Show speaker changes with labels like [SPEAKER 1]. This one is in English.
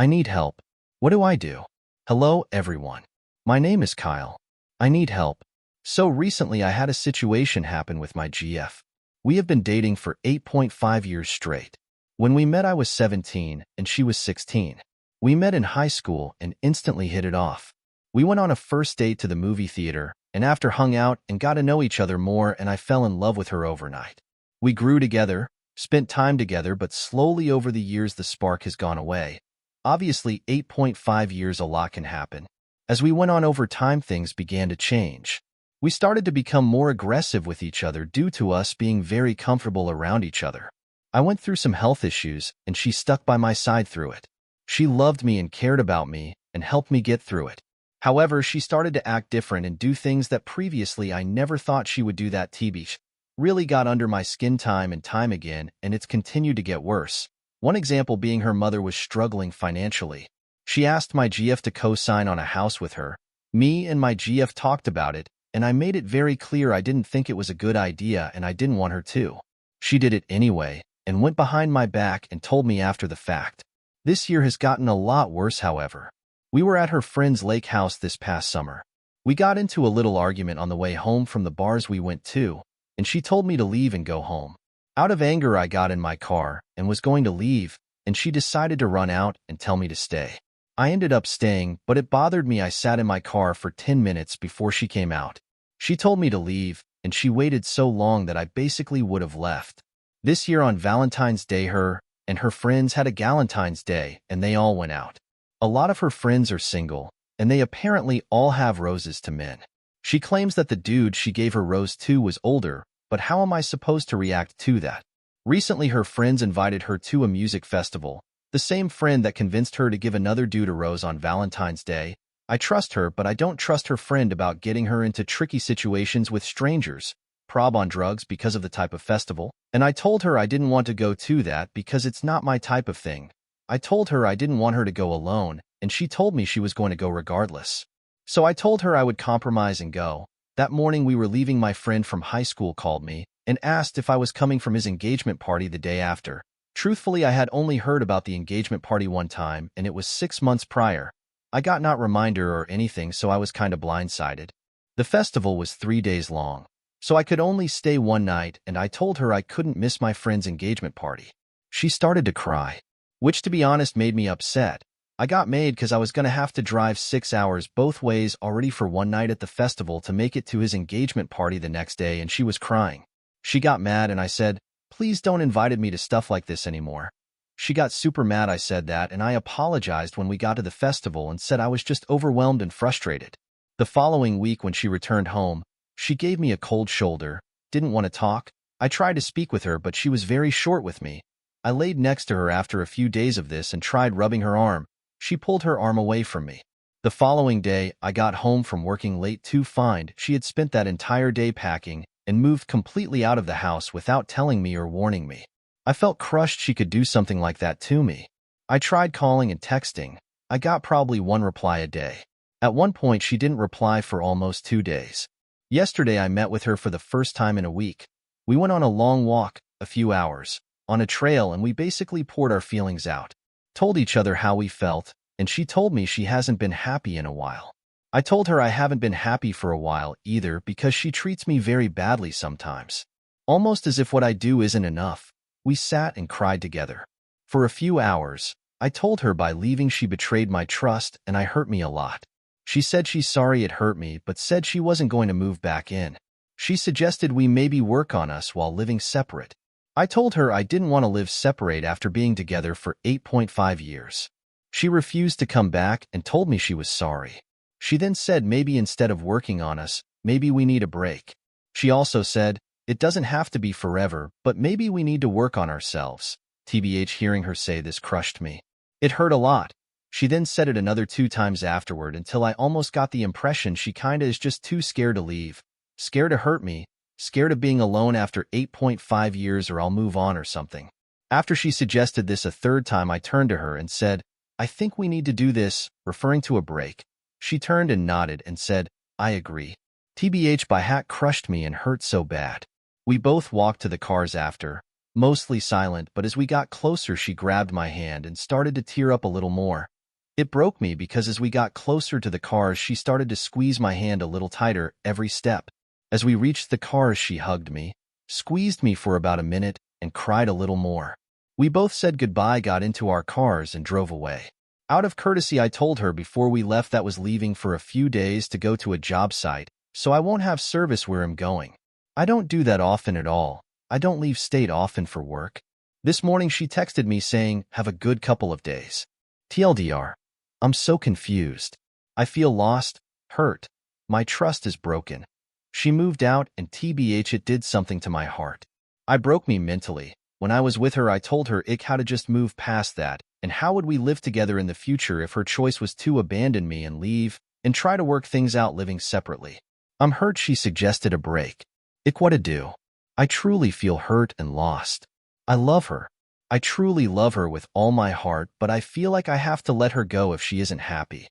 [SPEAKER 1] I need help. What do I do? Hello, everyone. My name is Kyle. I need help. So recently I had a situation happen with my GF. We have been dating for 8.5 years straight. When we met, I was 17 and she was 16. We met in high school and instantly hit it off. We went on a first date to the movie theater and after hung out and got to know each other more, and I fell in love with her overnight. We grew together, spent time together, but slowly over the years the spark has gone away. Obviously, 8.5 years, a lot can happen. As we went on over time, things began to change. We started to become more aggressive with each other due to us being very comfortable around each other. I went through some health issues, and she stuck by my side through it. She loved me and cared about me and helped me get through it. However, she started to act different and do things that previously I never thought she would do. That TB really got under my skin time and time again, and it's continued to get worse. One example being her mother was struggling financially. She asked my GF to co-sign on a house with her. Me and my GF talked about it, and I made it very clear I didn't think it was a good idea and I didn't want her to. She did it anyway and went behind my back and told me after the fact. This year has gotten a lot worse, however. We were at her friend's lake house this past summer. We got into a little argument on the way home from the bars we went to, and she told me to leave and go home. Out of anger, I got in my car and was going to leave, and she decided to run out and tell me to stay. I ended up staying, but it bothered me. I sat in my car for 10 minutes before she came out. She told me to leave, and she waited so long that I basically would have left. This year on Valentine's Day, her and her friends had a Galentine's Day, and they all went out. A lot of her friends are single, and they apparently all have roses to men. She claims that the dude she gave her rose to was older, but how am I supposed to react to that? Recently, her friends invited her to a music festival. The same friend that convinced her to give another dude a rose on Valentine's Day. I trust her, but I don't trust her friend about getting her into tricky situations with strangers, prob on drugs because of the type of festival. And I told her I didn't want to go to that because it's not my type of thing. I told her I didn't want her to go alone, and she told me she was going to go regardless. So I told her I would compromise and go. That morning we were leaving, my friend from high school called me and asked if I was coming from his engagement party the day after. Truthfully, I had only heard about the engagement party one time, and it was 6 months prior. I got not reminder or anything, so I was kind of blindsided. The festival was 3 days long, so I could only stay one night, and I told her I couldn't miss my friend's engagement party. She started to cry, which to be honest made me upset. I got mad because I was going to have to drive 6 hours both ways already for one night at the festival to make it to his engagement party the next day, and she was crying. She got mad and I said, "Please don't invite me to stuff like this anymore." She got super mad I said that, and I apologized when we got to the festival and said I was just overwhelmed and frustrated. The following week when she returned home, she gave me a cold shoulder, didn't want to talk. I tried to speak with her, but she was very short with me. I laid next to her after a few days of this and tried rubbing her arm. She pulled her arm away from me. The following day, I got home from working late to find she had spent that entire day packing and moved completely out of the house without telling me or warning me. I felt crushed she could do something like that to me. I tried calling and texting. I got probably one reply a day. At one point, she didn't reply for almost 2 days. Yesterday, I met with her for the first time in a week. We went on a long walk, a few hours, on a trail, and we basically poured our feelings out. Told each other how we felt, and she told me she hasn't been happy in a while. I told her I haven't been happy for a while either because she treats me very badly sometimes. Almost as if what I do isn't enough. We sat and cried together. For a few hours, I told her by leaving she betrayed my trust and I hurt me a lot. She said she's sorry it hurt me, but said she wasn't going to move back in. She suggested we maybe work on us while living separate. I told her I didn't want to live separate after being together for 8.5 years. She refused to come back and told me she was sorry. She then said maybe instead of working on us, maybe we need a break. She also said, it doesn't have to be forever, but maybe we need to work on ourselves. TBH, hearing her say this crushed me. It hurt a lot. She then said it another 2 times afterward until I almost got the impression she kinda is just too scared to leave. Scared to hurt me. Scared of being alone after 8.5 years, or I'll move on or something. After she suggested this a 3rd time, I turned to her and said, I think we need to do this, referring to a break. She turned and nodded and said, I agree. TBH, by hat crushed me and hurt so bad. We both walked to the cars after. mostly silent, but as we got closer, she grabbed my hand and started to tear up a little more. It broke me because as we got closer to the cars, she started to squeeze my hand a little tighter every step. As we reached the cars, she hugged me, squeezed me for about a minute, and cried a little more. We both said goodbye, got into our cars, and drove away. Out of courtesy, I told her before we left that was leaving for a few days to go to a job site, so I won't have service where I'm going. I don't do that often at all. I don't leave state often for work. This morning she texted me saying, "Have a good couple of days." TLDR. I'm so confused. I feel lost, hurt. My trust is broken. She moved out and TBH it did something to my heart. I broke me mentally. When I was with her, I told her how to just move past that, and how would we live together in the future if her choice was to abandon me and leave, and try to work things out living separately. I'm hurt she suggested a break. What to do? I truly feel hurt and lost. I love her. I truly love her with all my heart, but I feel like I have to let her go if she isn't happy.